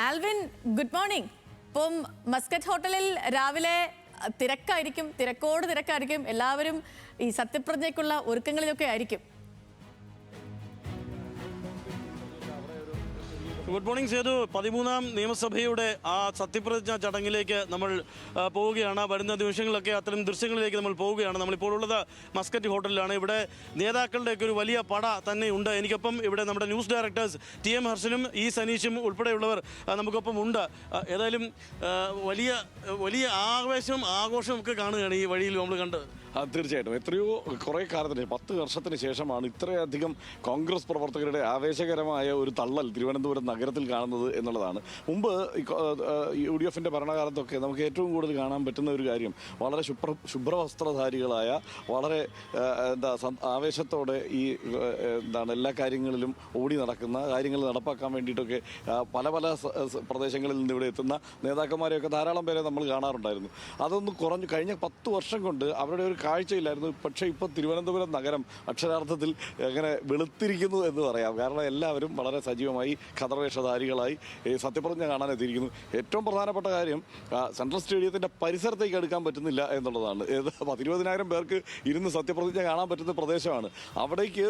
Alvin, good morning. ഇപ്പം Muscat ഹോട്ടലിൽ രാവിലെ തിരക്കോട് തിരക്കായിരിക്കും. എല്ലാവരും ഈ സത്യപ്രതിജ്ഞയ്ക്കുള്ള ഒരുക്കങ്ങളിലൊക്കെ ആയിരിക്കും. Good morning Sethu. 13ാം നിയമസഭയുടെ ആ സത്യപ്രതിജ്ഞാ ചടങ്ങിലേക്ക് നമ്മൾ പോവുകയാണ്. വരുന്ന നിമിഷങ്ങളിലൊക്കെ അത്തരം ദൃശ്യങ്ങളിലേക്ക് നമ്മൾ പോവുകയാണ്. നമ്മളിപ്പോൾ ഉള്ളത് മസ്കറ്റ് ഹോട്ടലിലാണ്. ഇവിടെ നേതാക്കളുടെയൊക്കെ ഒരു വലിയ പട തന്നെ ഉണ്ട്. എനിക്കൊപ്പം ഇവിടെ നമ്മുടെ ന്യൂസ് ഡയറക്ടേഴ്സ് TM ഹർഷനും സനീഷും ഉൾപ്പെടെയുള്ളവർ നമുക്കൊപ്പം ഉണ്ട്. ഏതായാലും വലിയ ആവേശവും ആഘോഷവും ഒക്കെ കാണുകയാണ് ഈ വഴിയിൽ നമ്മൾ കണ്ടത്. തീർച്ചയായിട്ടും കുറേ കാലത്തിന് 10 വർഷത്തിന് ശേഷമാണ് ഇത്രയധികം കോൺഗ്രസ് പ്രവർത്തകരുടെ ആവേശകരമായ ഒരു തള്ളൽ തിരുവനന്തപുരം നഗരത്തിൽ കാണുന്നത് എന്നുള്ളതാണ്. മുമ്പ് UDF-ന്റെ ഭരണകാലത്തൊക്കെ നമുക്ക് ഏറ്റവും കൂടുതൽ കാണാൻ പറ്റുന്ന ഒരു കാര്യം വളരെ ശുഭ്രവസ്ത്രധാരികളായ വളരെ ആവേശത്തോടെ എല്ലാ കാര്യങ്ങളിലും ഓടി നടക്കുന്ന കാര്യങ്ങൾ നടപ്പാക്കാൻ വേണ്ടിയിട്ടൊക്കെ പല പ്രദേശങ്ങളിൽ നിന്ന് ഇവിടെ എത്തുന്ന നേതാക്കന്മാരെയൊക്കെ ധാരാളം പേരെ നമ്മൾ കാണാറുണ്ടായിരുന്നു. അതൊന്ന് കുറഞ്ഞു. കഴിഞ്ഞ 10 വർഷം കൊണ്ട് അവരുടെ ഒരു കാഴ്ചയില്ലായിരുന്നു. പക്ഷേ ഇപ്പോൾ തിരുവനന്തപുരം നഗരം അക്ഷരാർത്ഥത്തിൽ എങ്ങനെ വെളുത്തിരിക്കുന്നു എന്ന് പറയാം. കാരണം എല്ലാവരും വളരെ സജീവമായി ഖദർവേഷധാരികളായി സത്യപ്രതിജ്ഞ കാണാൻ എത്തിയിരിക്കുന്നു. ഏറ്റവും പ്രധാനപ്പെട്ട കാര്യം സെൻട്രൽ സ്റ്റേഡിയത്തിൻ്റെ പരിസരത്തേക്ക് അടുക്കാൻ പറ്റുന്നില്ല എന്നുള്ളതാണ്. 20,000 പേർക്ക് ഇരുന്ന് സത്യപ്രതിജ്ഞ കാണാൻ പറ്റുന്ന പ്രദേശമാണ്. അവിടേക്ക്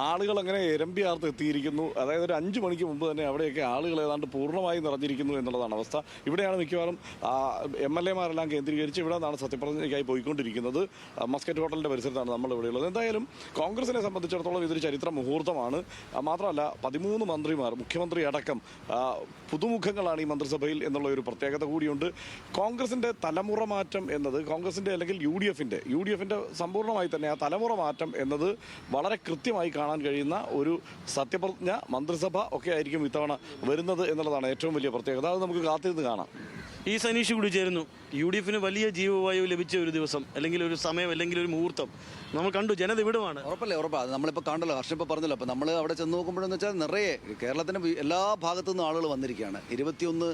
ആളുകൾ അങ്ങനെ എരമ്പിയാർത്ത് എത്തിയിരിക്കുന്നു. അതായത് ഒരു 5 മണിക്ക് മുമ്പ് തന്നെ അവിടെയൊക്കെ ആളുകൾ ഏതാണ്ട് പൂർണ്ണമായി നിറഞ്ഞിരിക്കുന്നു എന്നുള്ളതാണ് അവസ്ഥ. ഇവിടെയാണ് മിക്കവാറും MLA-മാരെല്ലാം കേന്ദ്രീകരിച്ച് ഇവിടെ നിന്നാണ് സത്യപ്രതിജ്ഞയ്ക്കായി പോയിക്കൊണ്ടിരിക്കുന്നത്. മസ്കറ്റ് ഹോട്ടലിൻ്റെ പരിസരത്താണ് നമ്മൾ ഇവിടെയുള്ളത്. എന്തായാലും കോൺഗ്രസിനെ സംബന്ധിച്ചിടത്തോളം ഇതൊരു ചരിത്ര മുഹൂർത്തമാണ്. മാത്രമല്ല 13 മന്ത്രിമാർ, മുഖ്യമന്ത്രി അടക്കം പുതുമുഖങ്ങളാണ് ഈ മന്ത്രിസഭയിൽ എന്നുള്ള ഒരു പ്രത്യേകത കൂടിയുണ്ട്. കോൺഗ്രസിൻ്റെ തലമുറ മാറ്റം എന്നത് കോൺഗ്രസിൻ്റെ അല്ലെങ്കിൽ യു ഡി എഫിൻ്റെ സമ്പൂർണ്ണമായി തന്നെ ആ തലമുറ മാറ്റം എന്നത് വളരെ കൃത്യമായി കാണാൻ കഴിയുന്ന ഒരു സത്യപ്രതിജ്ഞ മന്ത്രിസഭ ഒക്കെ ആയിരിക്കും ഇത്തവണ വരുന്നത് എന്നുള്ളതാണ് ഏറ്റവും വലിയ പ്രത്യേകത. അത് നമുക്ക് കാത്തിരുന്ന് കാണാം. സനീഷ് കൂടി ചേരുന്നു. UDF-ന് വലിയ ജീവവായു ലഭിച്ച ഒരു ദിവസം, അല്ലെങ്കിൽ ഒരു സമയം, അല്ലെങ്കിൽ ഒരു മുഹൂർത്തം നമ്മൾ കണ്ടു. ജനനിബിഡമാണ്. ഉറപ്പാണ്. നമ്മളിപ്പോൾ കണ്ടല്ലോ, ഹർഷൻ ഇപ്പോൾ പറഞ്ഞല്ലോ. അപ്പോൾ നമ്മൾ അവിടെ ചെന്ന് നോക്കുമ്പോഴെന്ന് വെച്ചാൽ നിറയെ കേരളത്തിൻ്റെ എല്ലാ ഭാഗത്തു നിന്നും ആളുകൾ വന്നിരിക്കുകയാണ്. 21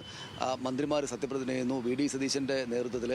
മന്ത്രിമാർ സത്യപ്രതിജ്ഞ ചെയ്യുന്നു. VD സതീശൻ്റെ നേതൃത്വത്തിൽ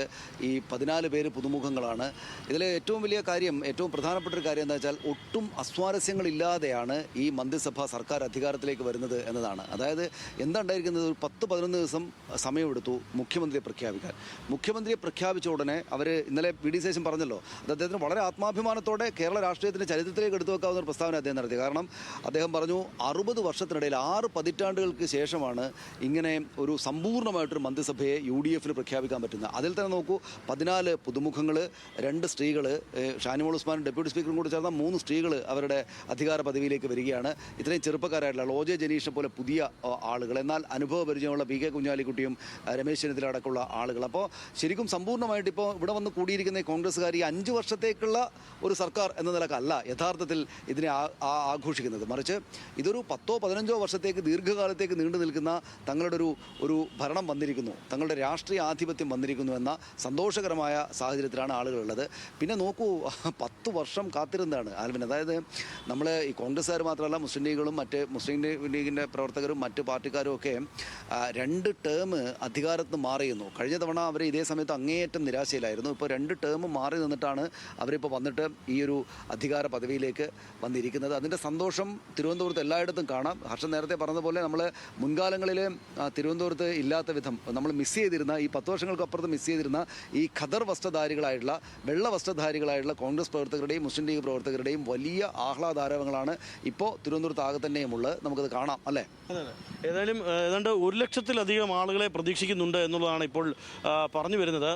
ഈ 14 പേര് പുതുമുഖങ്ങളാണ്. ഇതിലെ ഏറ്റവും വലിയ കാര്യം, ഏറ്റവും പ്രധാനപ്പെട്ട ഒരു കാര്യം എന്താ വെച്ചാൽ ഒട്ടും അസ്വാരസ്യങ്ങളില്ലാതെയാണ് ഈ മന്ത്രിസഭ സർക്കാർ അധികാരത്തിലേക്ക് വരുന്നത് എന്നതാണ്. അതായത് എന്താ ഉണ്ടായിരിക്കുന്നത്, ഒരു 10-11 ദിവസം സമയമെടുത്തു മുഖ്യമന്ത്രിയെ പ്രഖ്യാപിക്കാൻ. മുഖ്യമന്ത്രിയെ പ്രഖ്യാപിച്ച ഉടനെ അവർ ഇന്നലെ VD സതീശൻ പറഞ്ഞല്ലോ, അത് അദ്ദേഹത്തിന് വളരെ ആത്മാഭിമാനത്തോടെ കേരള രാഷ്ട്രീയത്തിൻ്റെ ചരിത്രത്തിലേക്ക് എടുത്തു വെക്കാവുന്ന ഒരു പ്രസ്താവന അദ്ദേഹം നടത്തി. കാരണം അദ്ദേഹം പറഞ്ഞു 60 വർഷത്തിനിടയിൽ 6 പതിറ്റാണ്ടുകൾക്ക് ശേഷമാണ് ഇങ്ങനെ ഒരു സമ്പൂർണ്ണമായിട്ടൊരു മന്ത്രിസഭയെ UDF-ന് പ്രഖ്യാപിക്കാൻ പറ്റുന്നത്. അതിൽ തന്നെ നോക്കൂ, 14 പുതുമുഖങ്ങൾ, 2 സ്ത്രീകൾ, ഷാനിമോൾ ഉസ്മാൻ ഡെപ്യൂട്ടി സ്പീക്കറും കൂടി ചേർന്ന 3 സ്ത്രീകൾ അവരുടെ അധികാര പദവിയിലേക്ക് വരികയാണ്. ഇത്രയും ചെറുപ്പക്കാരായിട്ടുള്ള OJ ജനീഷിനെ പോലെ പുതിയ ആളുകൾ, എന്നാൽ അനുഭവ പരിചയമുള്ള PK കുഞ്ഞാലിക്കുട്ടിയും രമേശ് ചെന്നിത്തല അടക്കമുള്ള ആളുകൾ. അപ്പോൾ ശരിക്കും സമ്പൂർണ്ണമായിട്ട് ഇപ്പോൾ ഇവിടെ വന്ന് കൂടിയിരിക്കുന്ന കോൺഗ്രസ്സുകാർ ഈ 5 വർഷത്തേക്കുള്ള ഒരു സർക്കാർ എന്ന നിലക്കല്ല യഥാർത്ഥത്തിൽ ഇതിനെ ആഘോഷിക്കുന്നത്. മറിച്ച് ഇതൊരു 10-15 വർഷത്തേക്ക്, ദീർഘകാലത്തേക്ക് നീണ്ടു നിൽക്കുന്ന തങ്ങളുടെ ഒരു ഭരണം വന്നിരിക്കുന്നു, തങ്ങളുടെ രാഷ്ട്രീയ ആധിപത്യം വന്നിരിക്കുന്നു എന്ന സന്തോഷകരമായ സാഹചര്യത്തിലാണ് ആളുകളുള്ളത്. പിന്നെ നോക്കൂ, 10 വർഷം കാത്തിരുന്നതാണ് ആൽവിൻ. അതായത് നമ്മൾ ഈ കോൺഗ്രസ്സുകാർ മാത്രമല്ല, മുസ്ലിം ലീഗുകളും മുസ്ലിം ലീഗിൻ്റെ പ്രവർത്തകരും മറ്റ് പാർട്ടിക്കാരും ഒക്കെ 2 ടേം അധികാരത്തിൽ മാറിയുന്നു. കഴിഞ്ഞ തവണ അവർ ഇതേ സമയത്ത് അങ്ങേയറ്റം നിരാശയിലായിരുന്നു. ഇപ്പോൾ 2 ടേം മാറി നിന്നിട്ടാണ് അവരിപ്പോൾ വന്നിട്ട് ഈ ഒരു അധികാര പദവിയിലേക്ക് വന്നിരിക്കുന്നത്. അതിൻ്റെ സന്തോഷം തിരുവനന്തപുരത്ത് എല്ലായിടത്തും കാണാം. ഹർഷൻ നേരത്തെ പറഞ്ഞതുപോലെ നമ്മൾ മുൻകാലങ്ങളിൽ തിരുവനന്തപുരത്ത് ഇല്ലാത്ത വിധം നമ്മൾ മിസ് ചെയ്തിരുന്ന, ഈ 10 വർഷങ്ങൾക്കപ്പുറത്ത് മിസ് ചെയ്തിരുന്ന ഈ ഖദർ വസ്ത്രധാരികളായിട്ടുള്ള, വെള്ള വസ്ത്രധാരികളായിട്ടുള്ള കോൺഗ്രസ് പ്രവർത്തകരുടെയും മുസ്ലിം ലീഗ് പ്രവർത്തകരുടെയും വലിയ ആഹ്ലാദാരവങ്ങളാണ് ഇപ്പോൾ തിരുവനന്തപുരത്ത് ആകെ തന്നെയും ഉള്ളത്. നമുക്കത് കാണാം അല്ലേ? ഏതായാലും ഏതാണ്ട് 1 ലക്ഷത്തിലധികം ആളുകളെ പ്രതീക്ഷിക്കുന്നുണ്ട് എന്നുള്ളതാണ് ഇപ്പോൾ പറഞ്ഞു വരുന്നത്.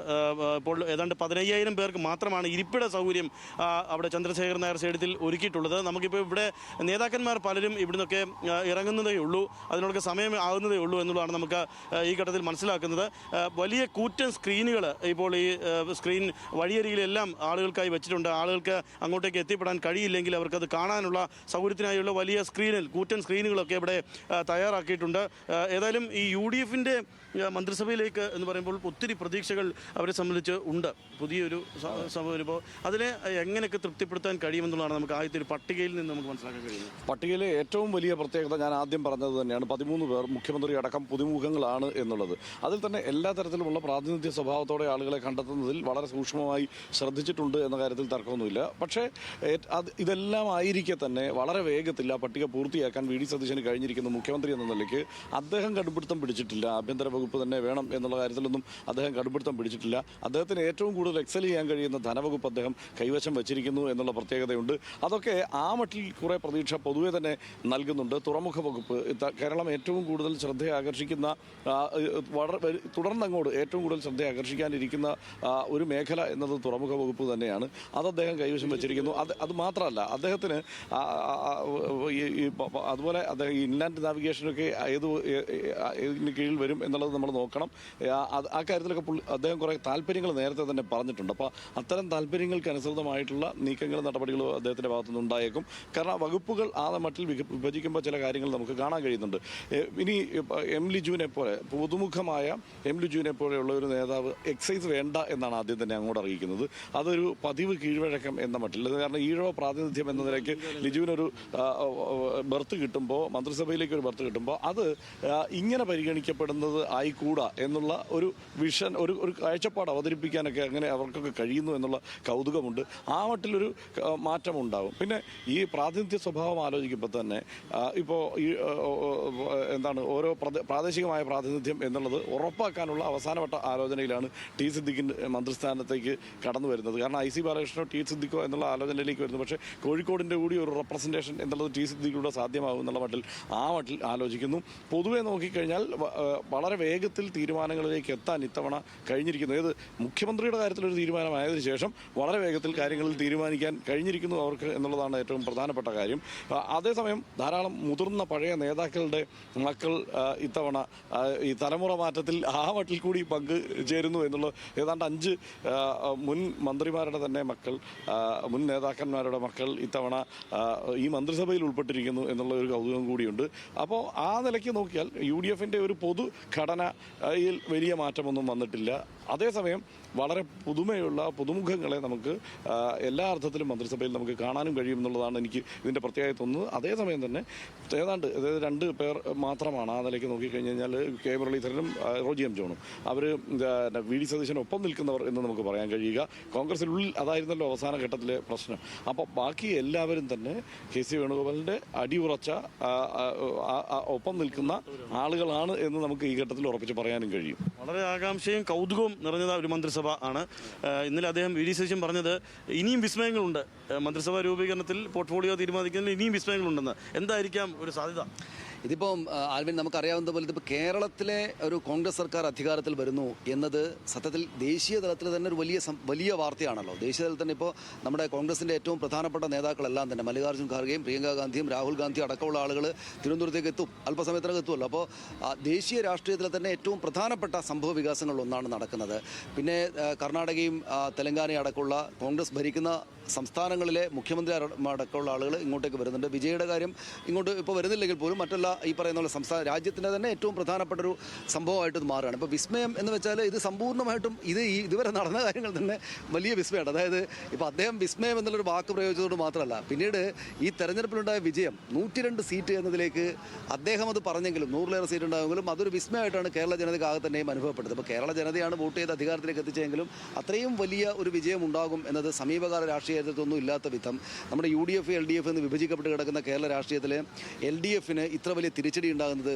ഇപ്പോൾ ഏതാണ്ട് 15,000 പേർക്ക് മാത്രമാണ് ഇരിപ്പിട സൗകര്യം അവിടെ ചന്ദ്രശേഖരൻ നായർ സ്റ്റേഡിയത്തിൽ ഒരുക്കിയിട്ടുള്ളത്. നമുക്കിപ്പോൾ ഇവിടെ നേതാക്കന്മാർ പലരും ഇവിടുന്നൊക്കെ ഇറങ്ങുന്നതേ ഉള്ളൂ, അതിനൊക്കെ സമയം ആകുന്നതേ ഉള്ളൂ എന്നുള്ളതാണ് നമുക്ക് ഈ ഘട്ടത്തിൽ മനസ്സിലാക്കുന്നത്. വലിയ കൂറ്റൻ സ്ക്രീനുകൾ ഇപ്പോൾ ഈ സ്ക്രീൻ വഴിയരികിലെല്ലാം ആളുകൾക്കായി വെച്ചിട്ടുണ്ട്. ആളുകൾക്ക് അങ്ങോട്ടേക്ക് എത്തിപ്പെടാൻ കഴിയില്ലെങ്കിൽ അവർക്കത് കാണാനുള്ള സൗകര്യത്തിനായുള്ള വലിയ കൂറ്റൻ സ്ക്രീനുകളൊക്കെ ഇവിടെ തയ്യാറാക്കിയിട്ടുണ്ട്. ഏതായാലും ഈ UDF-ന്റെ മന്ത്രിസഭയിലേക്ക് എന്ന് പറയുമ്പോൾ ഒത്തിരി പ്രതീക്ഷകൾ അവരെ സംബന്ധിച്ച് ഉണ്ട്. പുതിയൊരു വരുമ്പോൾ അതിനെ എങ്ങനെയൊക്കെ തൃപ്തിപ്പെടുത്താൻ കഴിയുമെന്നുള്ളതാണ് നമുക്ക് ആദ്യത്തെ ഒരു പട്ടികയിൽ നിന്ന് നമുക്ക് മനസ്സിലാക്കാൻ കഴിയുന്നത്. പട്ടികയിലെ ഏറ്റവും വലിയ പ്രത്യേകത ഞാൻ ആദ്യം പറഞ്ഞത് തന്നെയാണ്. 13 പേർ മുഖ്യമന്ത്രി അടക്കം പുതുമുഖങ്ങളാണ് എന്നുള്ളത്. അതിൽ തന്നെ എല്ലാ തരത്തിലുമുള്ള പ്രാതിനിധ്യ സ്വഭാവത്തോടെ ആളുകളെ കണ്ടെത്തുന്നതിൽ വളരെ സൂക്ഷ്മമായി ശ്രദ്ധിച്ചിട്ടുണ്ട് എന്ന കാര്യത്തിൽ തർക്കമൊന്നുമില്ല. പക്ഷേ ഇതെല്ലാം ആയിരിക്കെ തന്നെ വളരെ വേഗത്തിൽ ആ പട്ടിക പൂർത്തിയാക്കാൻ വി ഡി സതീശന് കഴിഞ്ഞിരിക്കുന്നു. മുഖ്യമന്ത്രി എന്ന നിലയ്ക്ക് അദ്ദേഹം കടുപിടുത്തം പിടിച്ചിട്ടില്ല. ആഭ്യന്തര വകുപ്പ് തന്നെ വേണം എന്നുള്ള കാര്യത്തിലൊന്നും അദ്ദേഹം കടുപിടുത്തം പിടിച്ചിട്ടില്ല. അദ്ദേഹത്തിന് ഏറ്റവും കൂടുതൽ എക്സൽ ചെയ്യാൻ കഴിയുന്ന ധനവകുപ്പ് അദ്ദേഹം കൈവശം വച്ചിരിക്കുന്നു എന്നുള്ള പ്രത്യേകതയുണ്ട്. അതൊക്കെ ആ മട്ടിൽ കുറേ പ്രതീക്ഷ പൊതുവെ തന്നെ നൽകുന്നുണ്ട്. തുറമുഖ വകുപ്പ് കേരളം ഏറ്റവും കൂടുതൽ ശ്രദ്ധ ആകർഷിക്കുന്ന തുടർന്നങ്ങോട്ട് ഏറ്റവും കൂടുതൽ ശ്രദ്ധ ആകർഷിക്കാനിരിക്കുന്ന ഒരു മേഖല എന്നത് തുറമുഖ വകുപ്പ് തന്നെയാണ്. അത് അദ്ദേഹം കൈവശം വെച്ചിരിക്കുന്നു. അത് മാത്രമല്ല, അദ്ദേഹത്തിന് അതുപോലെ അദ്ദേഹം ഈ ഇൻലാൻഡ് നാവിഗേഷനൊക്കെ ഏതിന് കീഴിൽ വരും എന്നുള്ളത് നമ്മൾ നോക്കണം. ആ കാര്യത്തിലൊക്കെ അദ്ദേഹം കുറേ താല്പര്യങ്ങൾ നേരത്തെ തന്നെ പറഞ്ഞിട്ടുണ്ട്. അപ്പോൾ അത്തരം താല്പര്യങ്ങൾക്ക് അനുസൃതമായിട്ടുള്ള നീക്കങ്ങളും നടപടികളും അദ്ദേഹത്തിൻ്റെ ഭാഗത്തുനിന്ന് ഉണ്ടായേക്കും. കാരണം വകുപ്പുകൾ ആ മട്ടിൽ വിഭജിക്കുമ്പോൾ ചില കാര്യങ്ങൾ നമുക്ക് കാണാൻ കഴിയുന്നുണ്ട്. ഇനി എം ലിജുവിനെ പോലെ പുതുമുഖമായ എം ലിജുവിനെ പോലെയുള്ള ഒരു നേതാവ് എക്സൈസ് വേണ്ട എന്നാണ് ആദ്യം തന്നെ അങ്ങോട്ട് അറിയിക്കുന്നത്. അതൊരു പതിവ് കീഴ്വഴക്കം എന്ന മട്ടിൽ, കാരണം ഈഴവ പ്രാതിനിധ്യം എന്ന നിലയ്ക്ക് ലിജുവിനൊരു ബർത്ത് കിട്ടുമ്പോൾ, മന്ത്രിസഭയിലേക്ക് ഒരു ബർത്ത് കിട്ടുമ്പോൾ അത് ഇങ്ങനെ പരിഗണിക്കപ്പെടുന്നത് ആയിക്കൂടാ എന്നുള്ള ഒരു വിഷൻ, ഒരു കാഴ്ചപ്പാട് അവതരിപ്പിക്കാനൊക്കെ അങ്ങനെ അവർക്കൊക്കെ കഴിയുന്നു എന്നുള്ള കൗതുകമുണ്ട്. ആ മട്ടിലൊരു മാറ്റമുണ്ടാകും. പിന്നെ ഈ പ്രാതിനിധ്യ സ്വഭാവം ആലോചിക്കുമ്പോൾ തന്നെ ഇപ്പോൾ ഈ എന്താണ് ഓരോ പ്രാദേശികമായ പ്രാതിനിധ്യം എന്നുള്ളത് ഉറപ്പാക്കാനുള്ള അവസാനവട്ട ആലോചനയിലാണ് ടി സിദ്ദിഖിൻ്റെ മന്ത്രിസ്ഥാനത്തേക്ക് കടന്നു വരുന്നത്. കാരണം IC ബാലകൃഷ്ണനോ ടി സിദ്ദിഖോ എന്നുള്ള ആലോചനയിലേക്ക് വരുന്നു. പക്ഷേ കോഴിക്കോടിൻ്റെ കൂടി ഒരു റെപ്രസെൻറ്റേഷൻ എന്നുള്ളത് ടി സിദ്ദിഖിലൂടെ സാധ്യമാകും എന്നുള്ള മട്ടിൽ ആലോചിക്കുന്നു. പൊതുവെ നോക്കിക്കഴിഞ്ഞാൽ വളരെ വേഗത്തിൽ തീരുമാനങ്ങളിലേക്ക് എത്താൻ ഇത്തവണ കഴിഞ്ഞിരിക്കുന്നു. ഏത് മുഖ്യമന്ത്രിയുടെ കാര്യത്തിലൊരു തീരുമാനമായതിനു ശേഷം വളരെ വേഗത്തിൽ കാര്യങ്ങളിൽ തീരുമാനിക്കാൻ കഴിഞ്ഞിരിക്കുന്നു അവർക്ക് എന്നുള്ളതാണ് ഏറ്റവും പ്രധാനപ്പെട്ട കാര്യം. അതേസമയം ധാരാളം മുതിർന്ന പഴയ നേതാക്കളുടെ മക്കൾ ഇത്തവണ ഈ തലമുറ മാറ്റത്തിൽ ആ മട്ടിൽ കൂടി പങ്ക് ചേരുന്നു എന്നുള്ള ഏതാണ്ട് 5 മുൻ മന്ത്രിമാരുടെ തന്നെ മക്കൾ, മുൻ നേതാക്കന്മാരുടെ മക്കൾ ഇത്തവണ ഈ മന്ത്രിസഭയിൽ ഉൾപ്പെട്ടിരിക്കുന്നു എന്നുള്ള ഒരു കൗതുകം കൂടിയുണ്ട്. അപ്പോൾ ആ നിലയ്ക്ക് നോക്കിയാൽ UDFൻ്റെ ഒരു പൊതുഘടനയിൽ വലിയ മാറ്റമൊന്നും വന്നിട്ടില്ല. അതേസമയം വളരെ പുതുമയുള്ള പുതുമുഖങ്ങളെ നമുക്ക് എല്ലാ അർത്ഥത്തിലും മന്ത്രിസഭയിൽ നമുക്ക് കാണാനും കഴിയും എന്നുള്ളതാണ് എനിക്ക് ഇതിൻ്റെ പ്രത്യേകത തോന്നുന്നത്. അതേസമയം തന്നെ ഏതാണ്ട് 2 പേർ മാത്രമാണ് ആ നിലയ്ക്ക് നോക്കിക്കഴിഞ്ഞ് കഴിഞ്ഞാൽ കെ മുരളീധരനും റോജി എം ജോണും അവർ വി ഡി സതീശനൊപ്പം നിൽക്കുന്നവർ എന്ന് നമുക്ക് പറയാൻ കഴിയുക. കോൺഗ്രസിനുള്ളിൽ അതായിരുന്നല്ലോ അവസാന ഘട്ടത്തിലെ പ്രശ്നം. അപ്പോൾ ബാക്കി എല്ലാവരും തന്നെ KC വേണുഗോപാലിൻ്റെ അടിയുറച്ച ഒപ്പം നിൽക്കുന്ന ആളുകളാണ് എന്ന് നമുക്ക് ഈ ഘട്ടത്തിൽ ഉറപ്പിച്ച് പറയാനും കഴിയും. വളരെ ആകാംക്ഷയും കൗതുകവും നിറഞ്ഞ ഒരു മന്ത്രിസഭ ആണ്. ഇന്നലെ അദ്ദേഹം വി ഡി സതീശൻ പറഞ്ഞത് ഇനിയും വിസ്മയങ്ങളുണ്ട് മന്ത്രിസഭാ രൂപീകരണത്തിൽ, പോർട്ട്ഫോളിയോ തീരുമാനിക്കുന്നതിൽ ഇനിയും വിസ്മയങ്ങളുണ്ടെന്ന്. എന്തായിരിക്കാം ഒരു സാധ്യത? ഇതിപ്പം ആൽവിൻ, നമുക്കറിയാവുന്ന പോലെ ഇതിപ്പോൾ കേരളത്തിലെ ഒരു കോൺഗ്രസ് സർക്കാർ അധികാരത്തിൽ വരുന്നു എന്നത് സത്യത്തിൽ ദേശീയ തലത്തിൽ തന്നെ ഒരു വലിയ വാർത്തയാണല്ലോ. ദേശീയ തലത്തിൽ തന്നെ ഇപ്പോൾ നമ്മുടെ കോൺഗ്രസിൻ്റെ ഏറ്റവും പ്രധാനപ്പെട്ട നേതാക്കളെല്ലാം തന്നെ മല്ലികാർജ്ജുൻ ഖാർഗെയും പ്രിയങ്ക ഗാന്ധിയും രാഹുൽ ഗാന്ധിയും അടക്കമുള്ള ആളുകൾ തിരുവനന്തപുരത്തേക്ക് എത്തും, അല്പസമയത്തിനകം എത്തുമല്ലോ. അപ്പോൾ ദേശീയ രാഷ്ട്രീയത്തിൽ തന്നെ ഏറ്റവും പ്രധാനപ്പെട്ട സംഭവ വികാസങ്ങളിലൊന്നാണ് നടക്കുന്നത്. പിന്നെ കർണാടകയും തെലങ്കാനയും അടക്കമുള്ള കോൺഗ്രസ് ഭരിക്കുന്ന സംസ്ഥാനങ്ങളിലെ മുഖ്യമന്ത്രി അടക്കമുള്ള ആളുകൾ ഇങ്ങോട്ടേക്ക് വരുന്നുണ്ട്. വിജയുടെ കാര്യം ഇങ്ങോട്ട് ഇപ്പോൾ വരുന്നില്ലെങ്കിൽ പോലും മറ്റുള്ള ഈ പറയുന്ന പോലെ സംസ്ഥാന രാജ്യത്തിൻ്റെ തന്നെ ഏറ്റവും പ്രധാനപ്പെട്ട ഒരു സംഭവമായിട്ട് ഇത് മാറുകയാണ്. ഇപ്പോൾ വിസ്മയം എന്ന് വെച്ചാൽ ഇത് സമ്പൂർണ്ണമായിട്ടും ഇതുവരെ നടന്ന കാര്യങ്ങൾ തന്നെ വലിയ വിസ്മയമാണ്. അതായത് ഇപ്പോൾ അദ്ദേഹം വിസ്മയം എന്നുള്ളൊരു വാക്ക് പ്രയോഗിച്ചതുകൊണ്ട് മാത്രമല്ല, പിന്നീട് ഈ തെരഞ്ഞെടുപ്പിലുണ്ടായ വിജയം 102 സീറ്റ് എന്നതിലേക്ക് അദ്ദേഹം അത് പറഞ്ഞെങ്കിലും 100ലേറെ സീറ്റ് ഉണ്ടാകുമെങ്കിലും അതൊരു വിസ്മയമായിട്ടാണ് കേരള ജനതയ്ക്കാകെ തന്നെയും അനുഭവപ്പെട്ടത്. ഇപ്പോൾ കേരള ജനതയാണ് വോട്ട് ചെയ്ത് അധികാരത്തിലേക്ക് എത്തിച്ചെങ്കിലും അത്രയും വലിയ ഒരു വിജയം ഉണ്ടാകും എന്നത് സമീപകാല രാഷ്ട്രീയത്തിലൊന്നും ഇല്ലാത്ത വിധം നമ്മുടെ UDF LDF എന്ന് വിഭജിക്കപ്പെട്ട് കിടക്കുന്ന കേരള രാഷ്ട്രീയത്തിൽ LDFന് ഇത്ര വലിയ തിരിച്ചടി ഉണ്ടാകുന്നത്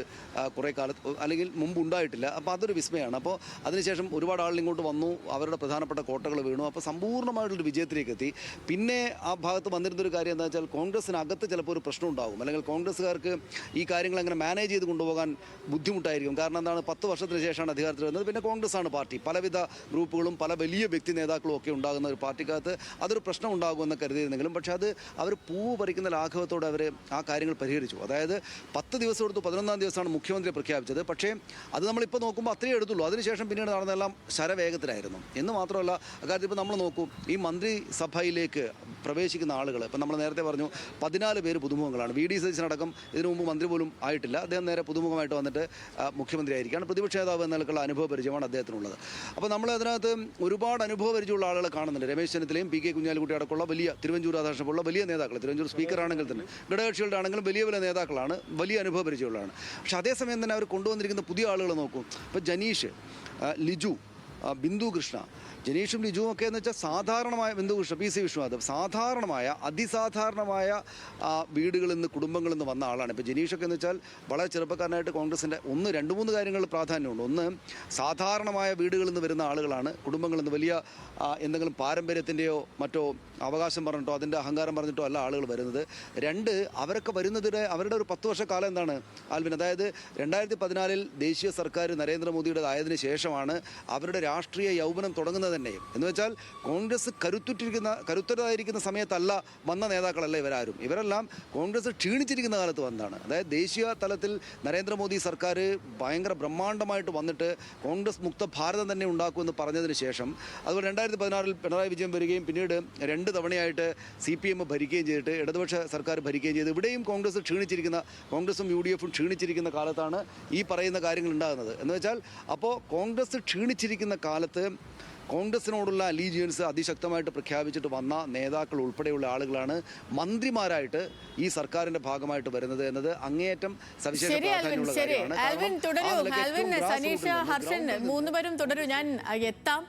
കുറേ കാലത്ത് അല്ലെങ്കിൽ മുമ്പ് ഉണ്ടായിട്ടില്ല. അപ്പോൾ അതൊരു വിസ്മയമാണ്. അപ്പോൾ അതിനുശേഷം ഒരുപാട് ആളുകൾ ഇങ്ങോട്ട് വന്നു, അവരുടെ പ്രധാനപ്പെട്ട കോട്ടകൾ വീണു. അപ്പോൾ സമ്പൂർണ്ണമായിട്ടുള്ളൊരു വിജയത്തിലേക്ക് എത്തി. പിന്നെ ആ ഭാഗത്ത് വന്നിരുന്നൊരു കാര്യം എന്താ വെച്ചാൽ കോൺഗ്രസിനകത്ത് ചിലപ്പോൾ ഒരു പ്രശ്നം ഉണ്ടാകും, അല്ലെങ്കിൽ കോൺഗ്രസ്സുകാർക്ക് ഈ കാര്യങ്ങൾ അങ്ങനെ മാനേജ് ചെയ്ത് കൊണ്ടുപോകാൻ ബുദ്ധിമുട്ടായിരിക്കും. കാരണം എന്താണ്, 10 വർഷത്തിന് ശേഷമാണ് അധികാരത്തിൽ വരുന്നത്. പിന്നെ കോൺഗ്രസ് ആണ് പാർട്ടി, പലവിധ ഗ്രൂപ്പുകളും പല വലിയ വ്യക്തി നേതാക്കളും ഒക്കെ ഉണ്ടാകുന്ന ഒരു പാർട്ടിക്കകത്ത് അതൊരു പ്രശ്നം പ്രശ്നം ഉണ്ടാകുമെന്ന് കരുതിയിരുന്നെങ്കിലും പക്ഷേ അത് അവർ പൂവ് പറിക്കുന്ന ലാഘവത്തോടെ അവർ ആ കാര്യങ്ങൾ പരിഹരിച്ചു. അതായത് 10 ദിവസം എടുത്തു, 11-ാം ദിവസമാണ് മുഖ്യമന്ത്രി പ്രഖ്യാപിച്ചത്. പക്ഷേ അത് നമ്മളിപ്പോൾ നോക്കുമ്പോൾ അത്രയേ എടുത്തുള്ളൂ. അതിനുശേഷം പിന്നീട് നടന്നതെല്ലാം ശരവേഗത്തിലായിരുന്നു. എന്ന് മാത്രമല്ല, അക്കാര്യത്തിൽ ഇപ്പോൾ നമ്മൾ നോക്കൂ, ഈ മന്ത്രിസഭയിലേക്ക് പ്രവേശിക്കുന്ന ആളുകൾ ഇപ്പം നമ്മൾ നേരത്തെ പറഞ്ഞു 14 പേര് പുതുമുഖങ്ങളാണ്. വി ഡി സതീശനടക്കം ഇതിനു മുമ്പ് മന്ത്രി പോലും ആയിട്ടില്ല. അദ്ദേഹം നേരെ പുതുമുഖമായിട്ട് വന്നിട്ട് മുഖ്യമന്ത്രി ആയിരിക്കുകയാണ്. പ്രതിപക്ഷ നേതാവ് എന്ന നിലക്കുള്ള അനുഭവ പരിചയമാണ് അദ്ദേഹത്തിനുള്ളത്. അപ്പോൾ നമ്മൾ അതിനകത്ത് ഒരുപാട് അനുഭവ പരിചയമുള്ള ആളുകളെ കാണുന്നുണ്ട്. രമേശ് ചെന്നിത്തലയും പി കെ കുഞ്ഞാലിക്കുട്ടി അടക്കമുള്ള വലിയ, തിരുവഞ്ചൂർ രാധാകൃഷ്ണൻ പോലുള്ള വലിയ നേതാക്കൾ, തിരുവഞ്ചൂർ സ്പീക്കറാണെങ്കിൽ തന്നെ ഘടകകക്ഷികളുടെ ആണെങ്കിലും വലിയ വലിയ നേതാക്കളാണ്, വലിയ അനുഭവ പരിചയമുള്ളതാണ്. പക്ഷേ അതേസമയം തന്നെ അവർ കൊണ്ടുവന്നിരിക്കുന്ന പുതിയ ആളുകൾ നോക്കും. ഇപ്പോൾ ജനീഷ്, ലിജു, ബിന്ദു കൃഷ്ണ, ജനീഷും ലിജുവും ഒക്കെ എന്ന് വെച്ചാൽ സാധാരണമായ, ബിന്ദു കൃഷ്ണ, പി സി വിശ്വനാഥ്, സാധാരണമായ അതിസാധാരണമായ വീടുകളിൽ നിന്ന് കുടുംബങ്ങളിൽ നിന്ന് വന്ന ആളാണ്. ഇപ്പോൾ ജനീഷൊക്കെ എന്ന് വെച്ചാൽ വളരെ ചെറുപ്പക്കാരനായിട്ട് കോൺഗ്രസിൻ്റെ 2-3 കാര്യങ്ങൾ പ്രാധാന്യമുണ്ട്. ഒന്ന്, സാധാരണമായ വീടുകളിൽ നിന്ന് വരുന്ന ആളുകളാണ്, കുടുംബങ്ങളിൽ നിന്ന് വലിയ എന്തെങ്കിലും പാരമ്പര്യത്തിൻ്റെയോ മറ്റോ അവകാശം പറഞ്ഞിട്ടോ അതിൻ്റെ അഹങ്കാരം പറഞ്ഞിട്ടോ അല്ല ആളുകൾ വരുന്നത്. 2, അവരൊക്കെ വരുന്നതിൻ്റെ അവരുടെ ഒരു 10 വർഷക്കാലം എന്താണ് ആൽവിൻ, അതായത് 2014 ദേശീയ സർക്കാർ നരേന്ദ്രമോദിയുടേതായതിനു ശേഷമാണ് അവരുടെ രാഷ്ട്രീയ യൗവനം തുടങ്ങുന്നത് തന്നെ. എന്ന് വെച്ചാൽ കോൺഗ്രസ് കരുത്തരായിരിക്കുന്ന സമയത്തല്ല വന്ന നേതാക്കളല്ല ഇവരാരും. ഇവരെല്ലാം കോൺഗ്രസ് ക്ഷീണിച്ചിരിക്കുന്ന കാലത്ത് വന്നതാണ്. അതായത് ദേശീയ തലത്തിൽ നരേന്ദ്രമോദി സർക്കാർ ഭയങ്കര ബ്രഹ്മാണ്ഡമായിട്ട് വന്നിട്ട് കോൺഗ്രസ് മുക്ത ഭാരതം തന്നെ ഉണ്ടാക്കുമെന്ന് പറഞ്ഞതിന് ശേഷം, അതുപോലെ 2016 പിണറായി വിജയൻ വരികയും പിന്നീട് 2 തവണയായിട്ട് CPM ഭരിക്കുകയും ചെയ്തിട്ട് ഇടതുപക്ഷ സർക്കാർ ഭരിക്കുകയും ചെയ്ത് ഇവിടെയും കോൺഗ്രസ് ക്ഷീണിച്ചിരിക്കുന്ന, കോൺഗ്രസും UDF-ഉം ക്ഷീണിച്ചിരിക്കുന്ന കാലത്താണ് ഈ പറയുന്ന കാര്യങ്ങൾ ഉണ്ടാകുന്നത്. എന്ന് വെച്ചാൽ അപ്പോൾ കോൺഗ്രസ് ക്ഷീണിച്ചിരിക്കുന്ന കാലത്ത് കോൺഗ്രസിനോടുള്ള അലീജിയൻസ് അതിശക്തമായിട്ട് പ്രഖ്യാപിച്ചിട്ട് വന്ന നേതാക്കൾ ഉൾപ്പെടെയുള്ള ആളുകളാണ് മന്ത്രിമാരായിട്ട് ഈ സർക്കാരിന്റെ ഭാഗമായിട്ട് വരുന്നത് എന്നത് അങ്ങേയറ്റം സവിശേഷ പ്രാധാന്യമുള്ള കാര്യമാണ്. ആൽവിൻ തുടരൂ, ആൽവിൻ, സനീഷ, ഹർഷൻ 3 പേരും തുടരൂ. ഞാൻ എത്താം.